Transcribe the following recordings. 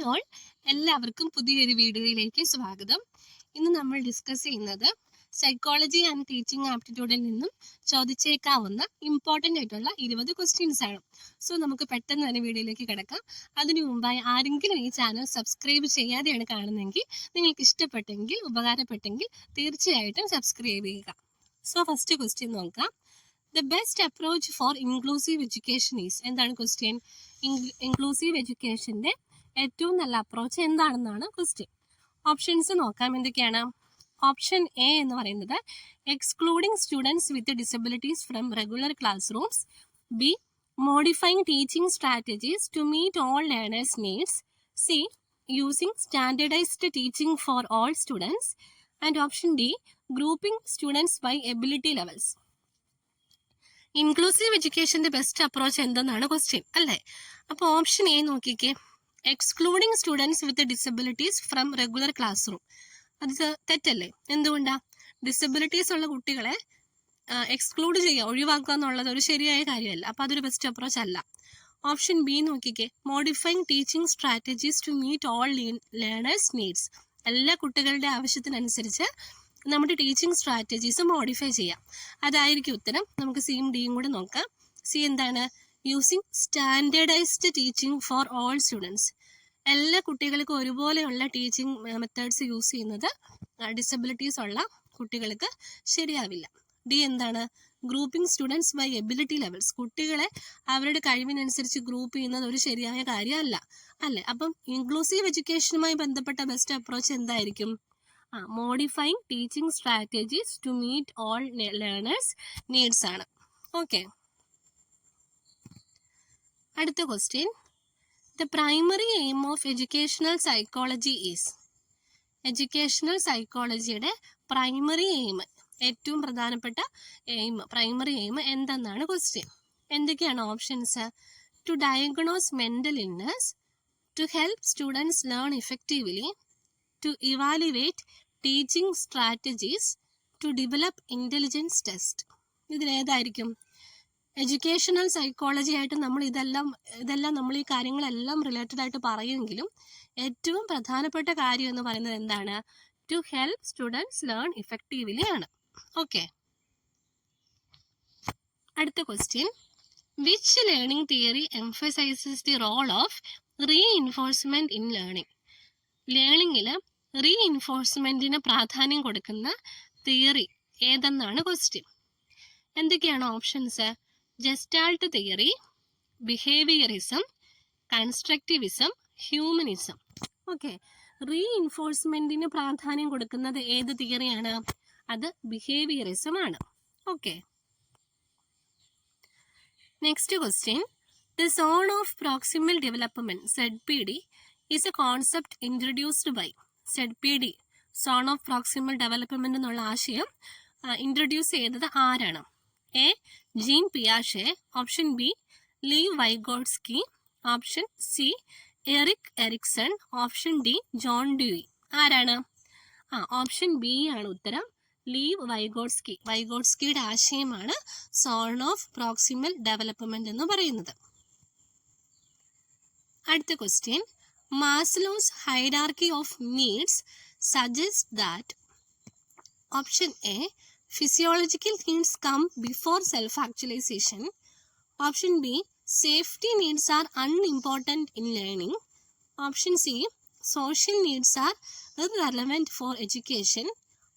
All, എല്ലാവർക്കും പുതിയൊരു വീഡിയോയിലേക്ക് സ്വാഗതം. ഇന്ന് നമ്മൾ ഡിസ്കസ് ചെയ്യുന്നത് സൈക്കോളജി ആൻഡ് ടീച്ചിങ് ആപ്റ്റിറ്റ്യൂഡിൽ നിന്നും ചോദിച്ചേക്കാവുന്ന ഇമ്പോർട്ടൻ്റ് ആയിട്ടുള്ള 20 ക്വസ്റ്റ്യൻസ് ആണ്. സോ നമുക്ക് പെട്ടെന്ന് തന്നെ വീഡിയോയിലേക്ക് കിടക്കാം. അതിനു മുമ്പായി ആരെങ്കിലും ഈ ചാനൽ സബ്സ്ക്രൈബ് ചെയ്യാതെയാണ് കാണുന്നതെങ്കിൽ, നിങ്ങൾക്ക് ഇഷ്ടപ്പെട്ടെങ്കിൽ, ഉപകാരപ്പെട്ടെങ്കിൽ തീർച്ചയായിട്ടും സബ്സ്ക്രൈബ് ചെയ്യുക. സോ ഫസ്റ്റ് ക്വസ്റ്റ്യൻ നോക്കാം. The best approach for inclusive education is, എന്താണ് ക്വസ്റ്റ്യൻ? ഇൻക്ലൂസീവ് എഡ്യൂക്കേഷന്റെ ഏറ്റവും നല്ല അപ്രോച്ച് എന്താണെന്നാണ് ക്വസ്റ്റ്യൻ. ഓപ്ഷൻസ് നോക്കാം എന്തൊക്കെയാണ്. ഓപ്ഷൻ എ എന്ന് പറയുന്നത് excluding students with disabilities from regular classrooms. B, modifying teaching strategies to meet all learners needs. C, using standardised teaching for all students. And option D, grouping students by ability levels. Inclusive എഡ്യൂക്കേഷന്റെ best approach എന്തെന്നാണ് question അല്ലേ. അപ്പോൾ option A നോക്കിക്കേ, excluding students with disabilities from regular classroom. അത് തെറ്റല്ലേ? എന്തുകൊണ്ടാ? Disabilities ഉള്ള കുട്ടികളെ എക്സ്ക്ലൂഡ് ചെയ്യുക, ഒഴിവാക്കുക എന്നുള്ളത് ഒരു ശരിയായ കാര്യമല്ല. അപ്പോൾ അതൊരു ബെസ്റ്റ് അപ്രോച്ച് അല്ല. ഓപ്ഷൻ ബി നോക്കിക്കേ, modifying teaching strategies to meet all learners needs. എല്ലാ കുട്ടികളുടെ ആവശ്യത്തിനനുസരിച്ച് നമ്മുടെ ടീച്ചിങ് സ്ട്രാറ്റജീസ് മോഡിഫൈ ചെയ്യാം. അതായിരിക്കും ഉത്തരം. നമുക്ക് സിയും ഡിയും കൂടെ നോക്കാം. സി എന്താണ്? Using standardised teaching for all students. എല്ലാ കുട്ടികൾക്കും ഒരുപോലെയുള്ള ടീച്ചിങ് മെത്തേഡ്സ് യൂസ് ചെയ്യുന്നത് ഡിസബിലിറ്റീസ് ഉള്ള കുട്ടികൾക്ക് ശരിയാവില്ല. ഡി എന്താണ്? Grouping students by ability levels. കുട്ടികളെ അവരുടെ കഴിവിനനുസരിച്ച് ഗ്രൂപ്പ് ചെയ്യുന്നത് ഒരു ശരിയായ കാര്യമല്ല അല്ലേ. അപ്പം ഇൻക്ലൂസീവ് എഡ്യൂക്കേഷനുമായി ബന്ധപ്പെട്ട ബെസ്റ്റ് അപ്രോച്ച് എന്തായിരിക്കും? Modifying teaching strategies to meet all learners needs ആണ്. ഓക്കെ, അടുത്ത question. The primary aim of educational psychology is. Educational സൈക്കോളജിയുടെ പ്രൈമറി എയിം, ഏറ്റവും പ്രധാനപ്പെട്ട എയിം, പ്രൈമറി എയിം എന്തെന്നാണ് ക്വസ്റ്റ്യൻ. എന്തൊക്കെയാണ് options? To diagnose mental illness, to help students learn effectively, to evaluate teaching strategies, to develop intelligence test. ഇതിലേതായിരിക്കും? Educational psychology ആയിട്ട് നമ്മൾ ഇതെല്ലാം നമ്മൾ ഈ കാര്യങ്ങളെല്ലാം റിലേറ്റഡ് ആയിട്ട് പറയുമെങ്കിലും ഏറ്റവും പ്രധാനപ്പെട്ട കാര്യം എന്ന് പറയുന്നത് എന്താണ്? To help students learn effectively ആണ്. ഓക്കെ, അടുത്ത question. Which learning theory emphasises the role of reinforcement in learning? ലേണിംഗിൽ റീഇൻഫോഴ്സ്മെന്റിന് പ്രാധാന്യം കൊടുക്കുന്ന തിയറി ഏതെന്നാണ് ക്വസ്റ്റ്യൻ. എന്തൊക്കെയാണ് options? Gestalt theory, behaviourism, constructivism, humanism. Okay, റീഇൻഫോഴ്സ്മെന്റിന് പ്രാധാന്യം കൊടുക്കുന്നത് ഏത് തിയറിയാണ്? അത് ബിഹേവിയറിസം ആണ്. Okay, next question. The zone of proximal development ZPD is a concept introduced by. ZPD, zone of proximal development എന്നുള്ള ആശയം ഇൻട്രൊഡ്യൂസ് ചെയ്തത് ആരാണ്? എ, ജീൻ പിയാഷെ. Option B, Lev Vygotsky. Option C, Erik Erikson. Option D, John Dewey. ആരാണ്? Option B ആണ് ഉത്തരം. Leave Vygotsky. വൈഗോട്സ്കിയുടെ ആശയമാണ് zone of proximal development എന്ന് പറയുന്നത്. അടുത്ത question. Maslow's hierarchy of needs suggests that. Option A, physiological needs come before self-actualization. Option B, safety needs are unimportant in learning. Option C, social needs are irrelevant for education.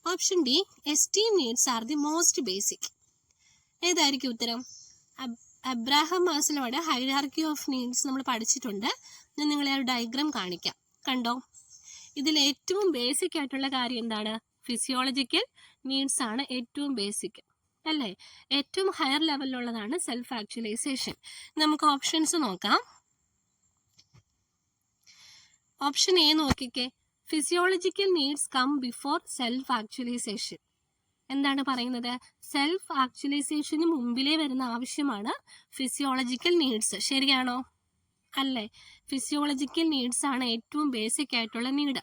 Option D, esteem needs are the most basic. ഏതായിരിക്കും ഉത്തരം? Abraham മാസ്ലോയുടെ hierarchy of needs നമ്മൾ പഠിച്ചിട്ടുണ്ട്. ഞാൻ നിങ്ങളെ ഒരു diagram കാണിക്കാം. കണ്ടോ? ഇതിൽ ഏറ്റവും ബേസിക് ആയിട്ടുള്ള കാര്യം എന്താണ്? ഫിസിയോളജിക്കൽ നീഡ്സ് ആണ് ഏറ്റവും ബേസിക് അല്ലേ. ഏറ്റവും ഹയർ ലെവലിലുള്ളതാണ് സെൽഫ് ആക്ച്വലൈസേഷൻ. നമുക്ക് ഓപ്ഷൻസ് നോക്കാം. ഓപ്ഷൻ എ നോക്കിക്കേ, physiological needs come before self actualisation. എന്താണ് പറയുന്നത്? സെൽഫ് ആക്ച്വലൈസേഷന് മുമ്പിലേ വരുന്ന ആവശ്യമാണ് ഫിസിയോളജിക്കൽ നീഡ്സ്. ശരിയാണോ? അല്ലേ? ഫിസിയോളജിക്കൽ നീഡ്സ് ആണ് ഏറ്റവും ബേസിക് ആയിട്ടുള്ള നീഡ്.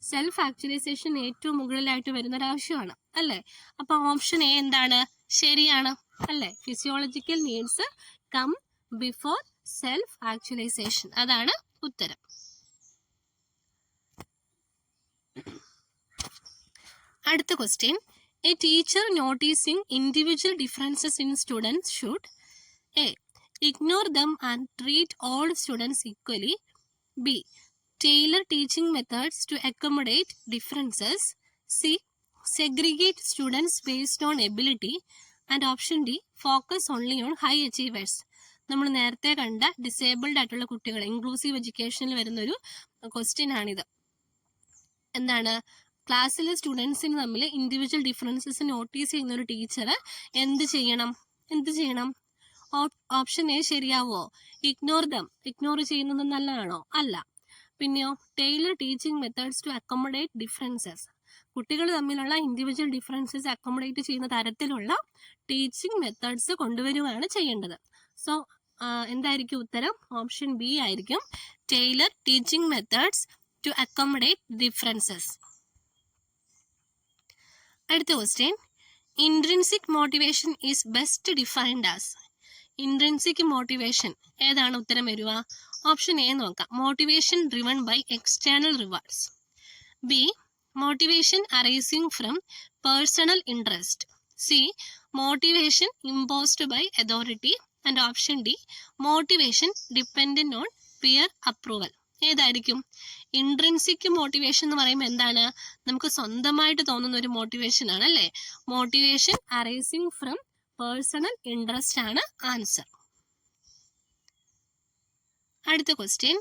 സെൽഫ് ആക്ച്വലൈസേഷൻ ഏറ്റവും മുകളിലായിട്ട് വരുന്ന ഒരാവശ്യമാണ് അല്ലേ. അപ്പൊ ഓപ്ഷൻ എ എന്താണ്? ശരിയാണ് അല്ലേ. Physiological needs come before self actualisation. അതാണ് ഉത്തരം. അടുത്ത question, a teacher noticing individual differences in students should A ignore them and treat all students equally, B tailor teaching methods to accommodate differences, C segregate students based on ability, and option D focus only on high achievers. നമ്മൾ നേരത്തെ കണ്ട disabled ആയിട്ടുള്ള കുട്ടികൾ inclusive എഡ്യൂക്കേഷനിൽ വരുന്നൊരു question ആണിത്. എന്താണ്, ക്ലാസ്സിലെ സ്റ്റുഡൻസിന് തമ്മിൽ ഇൻഡിവിജ്വൽ ഡിഫറൻസസ് നോട്ടീസ് ചെയ്യുന്ന ഒരു ടീച്ചർ എന്ത് ചെയ്യണം? Option A ശരിയാവോ? ഇഗ്നോർ ചെയ്യുന്നത് നല്ലതാണോ? അല്ല. പിന്നെയോ, tailor teaching methods to accommodate differences, കുട്ടികൾ തമ്മിലുള്ള ഇൻഡിവിജ്വൽ ഡിഫറൻസസ് അക്കോമഡേറ്റ് ചെയ്യുന്ന തരത്തിലുള്ള ടീച്ചിങ് മെത്തേഡ്സ് കൊണ്ടുവരികയാണ് ചെയ്യേണ്ടത്. സോ എന്തായിരിക്കും ഉത്തരം? ഓപ്ഷൻ ബി ആയിരിക്കും, tailor teaching methods to accommodate differences. അടുത്ത question, intrinsic motivation is best defined as. Intrinsic motivation ഏതാണ് ഉത്തരം വരിക? ഓപ്ഷൻ എ നോക്കാം, motivation driven by external rewards, B motivation arising from personal interest, C motivation imposed by authority, and option D motivation dependent on peer approval. ഏതായിരിക്കും? Intrinsic motivation എന്ന് പറയുമ്പോൾ എന്താണ്? നമുക്ക് സ്വന്തമായിട്ട് തോന്നുന്ന ഒരു മോട്ടിവേഷൻ ആണ് അല്ലേ? Motivation arising from personal interest ആണ് ആൻസർ. അടുത്ത question,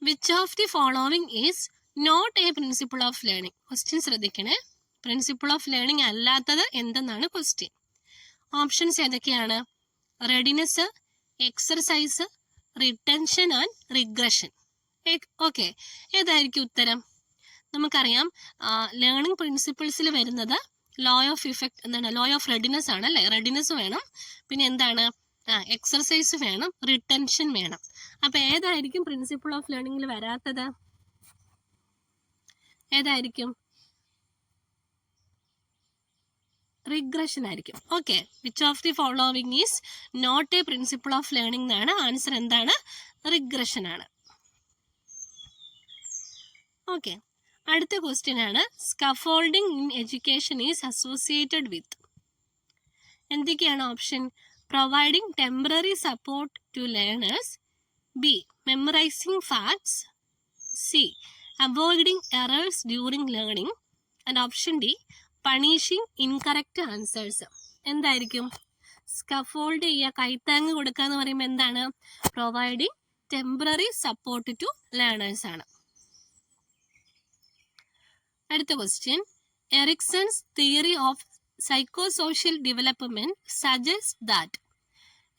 which of the following is not a principle of learning. Question ശ്രദ്ധിക്കണേ, പ്രിൻസിപ്പിൾ ഓഫ് ലേണിംഗ് അല്ലാത്തത് എന്തെന്നാണ് ക്വസ്റ്റ്യൻ. ഓപ്ഷൻസ് ഏതൊക്കെയാണ്? Readiness, exercise, retention and regression. Okay, ഏതായിരിക്കും ഉത്തരം? നമുക്കറിയാം ലേണിംഗ് പ്രിൻസിപ്പിൾസിൽ വരുന്നത് ലോ ഓഫ് ഇഫക്റ്റ് എന്താണ്? ലോ ഓഫ് റെഡിനെസ് ആണ് അല്ലേ? റെഡിനെസ് വേണം, പിന്നെ എന്താണ്? എക്സർസൈസ് വേണം, റിട്ടൻഷൻ വേണം. അപ്പൊ ഏതായിരിക്കും പ്രിൻസിപ്പിൾ ഓഫ് ലേണിംഗിൽ വരാത്തത്? ഏതായിരിക്കും? റിഗ്രഷൻ ആയിരിക്കും. Okay, which of the following is not a principle of learning എന്നാണ് ആൻസർ. എന്താണ്? റിഗ്രഷൻ ആണ്. ഓക്കെ, അടുത്ത ക്വസ്റ്റ്യൻ ആണ്, scaffolding in education is associated with. എന്തൊക്കെയാണ് option? Providing temporary support to learners, B memorising facts, C avoiding errors during learning, and option D punishing incorrect answers. എന്തായിരിക്കും? Scaffold ചെയ്യുക, കൈത്താങ്ങ് കൊടുക്കുക എന്ന് പറയുമ്പോൾ എന്താണ്? Providing temporary support to learners ആണ്. അടുത്ത question, Erikson's theory of psychosocial development suggest that.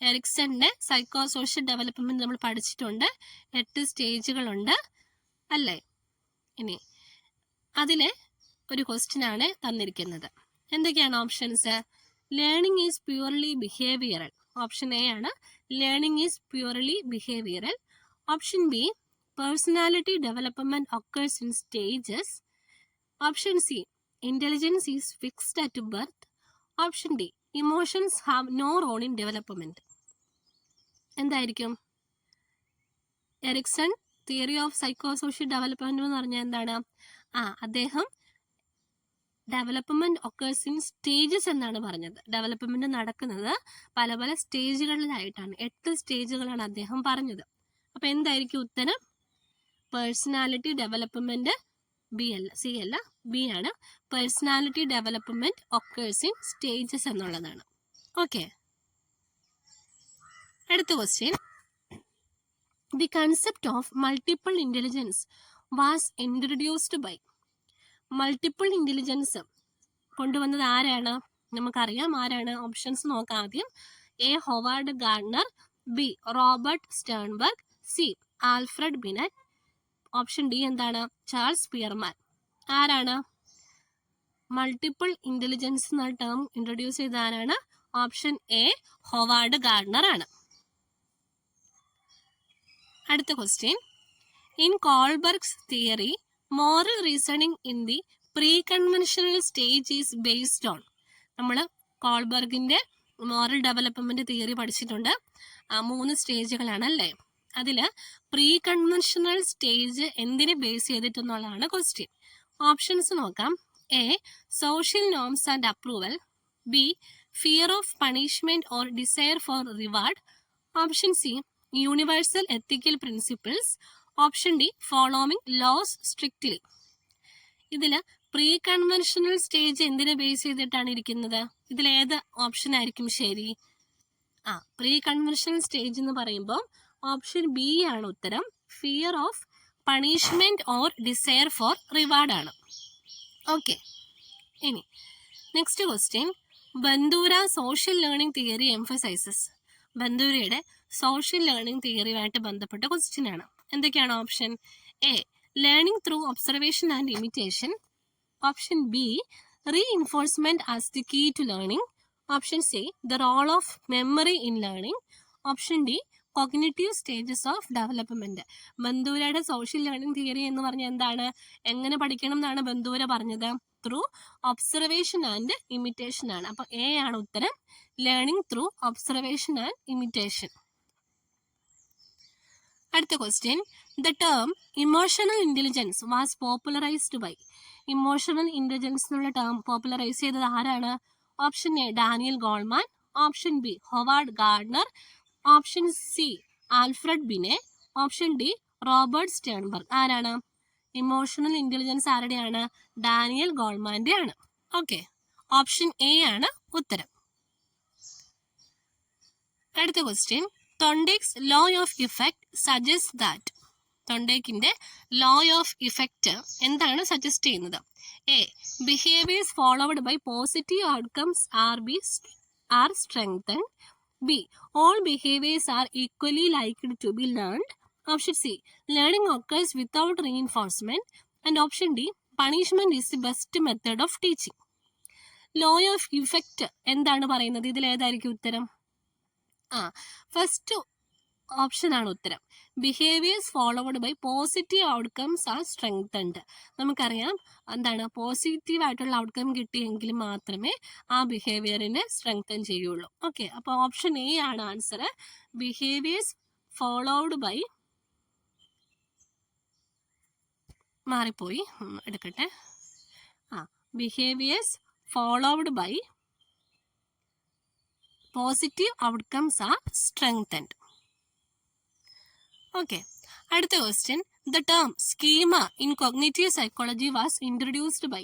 എറിക്സന്റെ സൈക്കോസോഷ്യൽ ഡെവലപ്മെന്റ് നമ്മൾ പഠിച്ചിട്ടുണ്ട്, 8 സ്റ്റേജുകളുണ്ട് അല്ലേ? ഇനി അതിലെ ഒരു ക്വസ്റ്റ്യൻ ആണ് തന്നിരിക്കുന്നത്. എന്തൊക്കെയാണ് options? Learning is purely behavioural. Option A ആണ്, learning is purely behavioural. Option B personality development occurs in stages. Option C intelligence is fixed at birth. Option D emotions have no role in development. എന്തായിരിക്കും? Erikson theory of psychosocial development എന്ന് പറഞ്ഞാൽ എന്താണ്? അദ്ദേഹം development occurs in stages എന്നാണ് പറഞ്ഞത്. Development നടക്കുന്നത് പല പല സ്റ്റേജുകളിലായിട്ടാണ്. 8 സ്റ്റേജുകളാണ് അദ്ദേഹം പറഞ്ഞത്. അപ്പൊ എന്തായിരിക്കും ഉത്തരം? പേഴ്സണാലിറ്റി ഡെവലപ്മെന്റ് ബി അല്ല, സി അല്ല, ബി ആണ്. Personality development occurs in stages എന്നുള്ളതാണ്. ഓക്കെ, അടുത്ത question, the concept of multiple intelligence was introduced by. Multiple intelligence കൊണ്ടുവന്നത് ആരാണ്? നമുക്കറിയാം ആരാണ്. ഓപ്ഷൻസ് നോക്കാം ആദ്യം. A Howard Gardner, B Robert Sternberg, C Alfred Binet, option D എന്താണ്? Charles Spearman. ആരാണ് മൾട്ടിപ്പിൾ ഇന്റലിജൻസ് എന്ന ടേം ഇൻട്രൊഡ്യൂസ് ചെയ്ത ആരാണ്? ഓപ്ഷൻ എ ഹൊവാർഡ് ഗാർഡനർ ആണ്. അടുത്ത question, in Kohlberg's theory moral reasoning in the pre conventional stage is based on. നമ്മൾ കോൾബർഗിന്റെ moral development theory പഠിച്ചിട്ടുണ്ട്. 3 സ്റ്റേജുകളാണ് അല്ലേ? അതില് പ്രീ കൺവെൻഷണൽ സ്റ്റേജ് എന്തിനെ ബേസ് ചെയ്തിട്ടെന്നുള്ളതാണ് ക്വസ്റ്റ്യൻ. ഓപ്ഷൻസ് നോക്കാം. A social norms and approval, B fear of punishment or desire for reward, option C universal ethical principles, option D following laws strictly. ഇതിൽ pre conventional stage എന്തിനെ base ചെയ്തിട്ടാണ് ഇരിക്കുന്നത്? ഇതിലേത് option ആയിരിക്കും ശരി? Pre conventional stage എന്ന് പറയുമ്പോൾ option B ആണ് ഉത്തരം. Fear of punishment or desire for reward ആണ്. ഓക്കെ, ഇനി next question. Bandura social learning theory emphasises. ബന്ദൂരയുടെ സോഷ്യൽ ലേണിംഗ് തിയറിയുമായിട്ട് ബന്ധപ്പെട്ട ക്വസ്റ്റ്യൻ ആണ്. എന്തൊക്കെയാണ് option? A learning through observation and imitation, option B reinforcement as the key to learning, option C the role of memory in learning, option D cognitive stages of development. ബന്ദൂരയുടെ social learning theory എന്ന് പറഞ്ഞാൽ എന്താണ്? എങ്ങനെ പഠിക്കണം എന്നാണ് ബന്ദൂര പറഞ്ഞത്? Through observation and imitation ആണ്. അപ്പൊ എ ആണ് ഉത്തരം, learning through observation and imitation. അടുത്ത question. The term emotional intelligence was popularised by. Emotional intelligence എന്നുള്ള ടേം പോപ്പുലറൈസ് ചെയ്തത് ആരാണ്? Option A Daniel Goleman, option B Howard Gardner, option C Alfred Binet, option D Robert Sternberg. ആരാണ്? Emotional intelligence ആരുടെയാണ്? Daniel ഗോൾമാന്റെ ആണ്. Okay, option A ആണ് ഉത്തരം. അടുത്ത question. Thorndike's law of effect suggest that. തൊണ്ടേക്കിന്റെ ലോ ഓഫ് ഇഫക്റ്റ് എന്താണ് suggest ചെയ്യുന്നത്? A behaviours followed by positive outcomes are strengthened, B all behaviors are equally likely to be learned, option C learning occurs without reinforcement, and option D punishment is the best method of teaching. law of effect എന്താണ് പറയുന്നത്? ഇതിൽ ഏതായിരിക്കും ഉത്തരം? First option ആണ് ഉത്തരം. Behaviours followed by positive outcomes are strengthened. നമുക്കറിയാം എന്താണ് positive ആയിട്ടുള്ള ഔട്ട്കം കിട്ടിയെങ്കിൽ മാത്രമേ ആ ബിഹേവിയറിനെ സ്ട്രെങ്തൻ ചെയ്യുള്ളൂ. ഓക്കെ, അപ്പോൾ ഓപ്ഷൻ എ ആണ് ആൻസർ. ബിഹേവിയേഴ്സ് ഫോളോവഡ് ബൈ, മാറിപ്പോയി, എടുക്കട്ടെ. Behaviours followed by positive outcomes are strengthened. Okay, അടുത്ത question. The term schema in cognitive psychology was introduced by.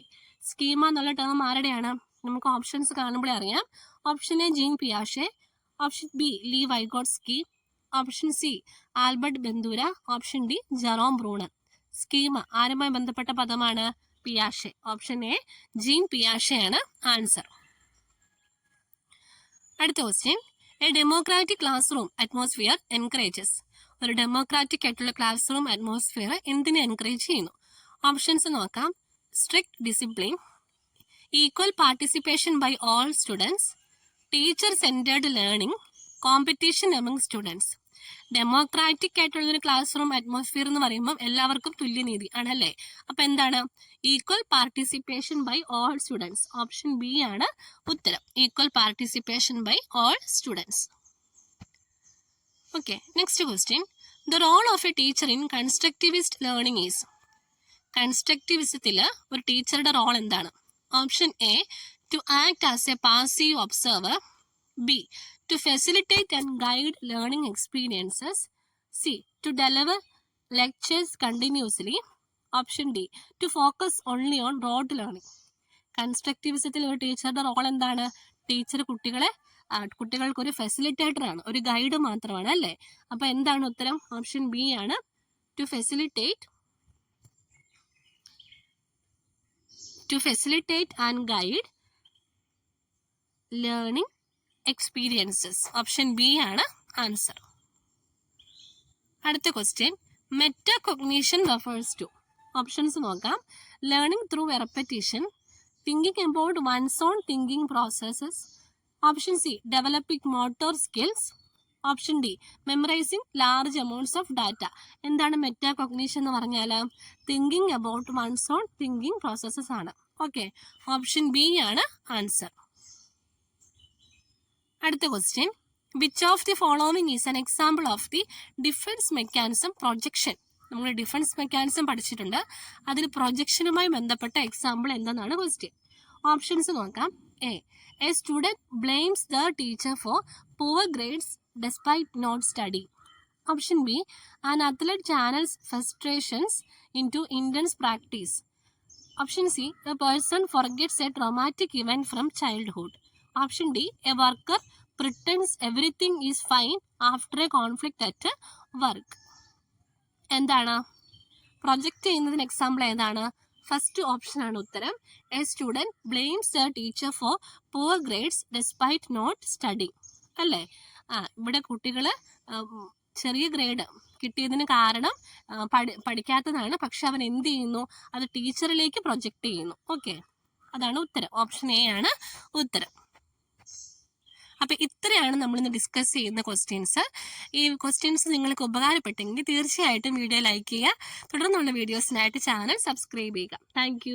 Schema എന്നുള്ള ടേം ആരുടെയാണ്? നമുക്ക് ഓപ്ഷൻസ് കാണുമ്പോഴേ അറിയാം. ഓപ്ഷൻ എ ജീൻ പിയാഷെ, option B Lev Vygotsky, option C Albert Bandura, option D Jerome Bruner. Schema ആരുമായി ബന്ധപ്പെട്ട പദമാണ്? പിയാഷെ. ഓപ്ഷൻ എ ജീൻ പിയാഷെ ആണ് ആൻസർ. അടുത്ത question. A democratic classroom atmosphere encourages. ഒരു ഡെമോക്രാറ്റിക് ആയിട്ടുള്ള ക്ലാസ് റൂം അറ്റ്മോസ്ഫിയർ എന്തിനെ എൻകറേജ് ചെയ്യുന്നു? ഓപ്ഷൻസ് നോക്കാം. Strict discipline, equal participation by all students, teacher centred learning, competition among students. Democratic ആയിട്ടുള്ള ഒരു ക്ലാസ് റൂം അറ്റ്മോസ്ഫിയർ എന്ന് പറയുമ്പോൾ എല്ലാവർക്കും തുല്യനീതി ആണല്ലേ. അപ്പൊ എന്താണ്? Equal participation by all students. Option B ആണ് ഉത്തരം. Equal participation by all students. Okay, next question. The role of a teacher in constructivist learning is. കൺസ്ട്രക്റ്റിവിസത്തിൽ ഒരു ടീച്ചറുടെ റോൾ എന്താണ്? Option A to act as a passive observer, B to facilitate and guide learning experiences, C to deliver lectures continuously, option D to focus only on rote learning. കൺസ്ട്രക്റ്റിവിസത്തിൽ ഒരു ടീച്ചറുടെ role എന്താണ്? Teacher കുട്ടികൾക്ക് ഒരു facilitator ആണ്, ഒരു guide മാത്രമാണ് അല്ലേ. അപ്പൊ എന്താണ് ഉത്തരം? ഓപ്ഷൻ ബി ആണ്, to facilitate and guide learning experiences. Option B ആണ് ആൻസർ. അടുത്ത question. Metacognition refers to. Options നോക്കാം. Learning through repetition, thinking about one's own thinking processes, option C developing motor skills, option D memorising large amounts of data. എന്താണ് metacognition എന്ന് പറഞ്ഞാൽ? Thinking about one's own thinking processes ആണ്. Okay, option B ആണ് answer. അടുത്ത question. Which of the following is an example of the defence mechanism projection. നമ്മൾ defence mechanism പഠിച്ചിട്ടുണ്ട്. അതിൽ പ്രൊജക്ഷനുമായി ബന്ധപ്പെട്ട എക്സാമ്പിൾ എന്തെന്നാണ് ക്വസ്റ്റ്യൻ. ഓപ്ഷൻസ് നോക്കാം. A student blames the teacher for poor grades despite not study. Option B, an athlete channels frustrations into intense practice. Option C, a person forgets a traumatic event from childhood. Option D, a worker pretends everything is fine after a conflict at work. എന്താണ് project ചെയ്യുന്നതിന് example ഏതാണ്? First option ആണ് ഉത്തരം. A student blames the teacher for poor grades despite not study അല്ലേ? ഇവിടെ കുട്ടികൾ ചെറിയ grade കിട്ടിയതിന് കാരണം പഠിക്കാത്തതാണ്. പക്ഷെ അവൻ എന്ത് ചെയ്യുന്നു? അത് ടീച്ചറിലേക്ക് പ്രൊജക്റ്റ് ചെയ്യുന്നു. ഓക്കെ, അതാണ് ഉത്തരം. ഓപ്ഷൻ എ ആണ് ഉത്തരം. അപ്പൊ ഇത്രയാണ് നമ്മളിന്ന് ഡിസ്കസ് ചെയ്യുന്ന ക്വസ്റ്റ്യൻസ്. ഈ ക്വസ്റ്റ്യൻസ് നിങ്ങൾക്ക് ഉപകാരപ്പെട്ടെങ്കിൽ തീർച്ചയായിട്ടും വീഡിയോ ലൈക്ക് ചെയ്യുക. തുടർന്നുള്ള വീഡിയോസിനായിട്ട് ചാനൽ സബ്സ്ക്രൈബ് ചെയ്യുക. താങ്ക്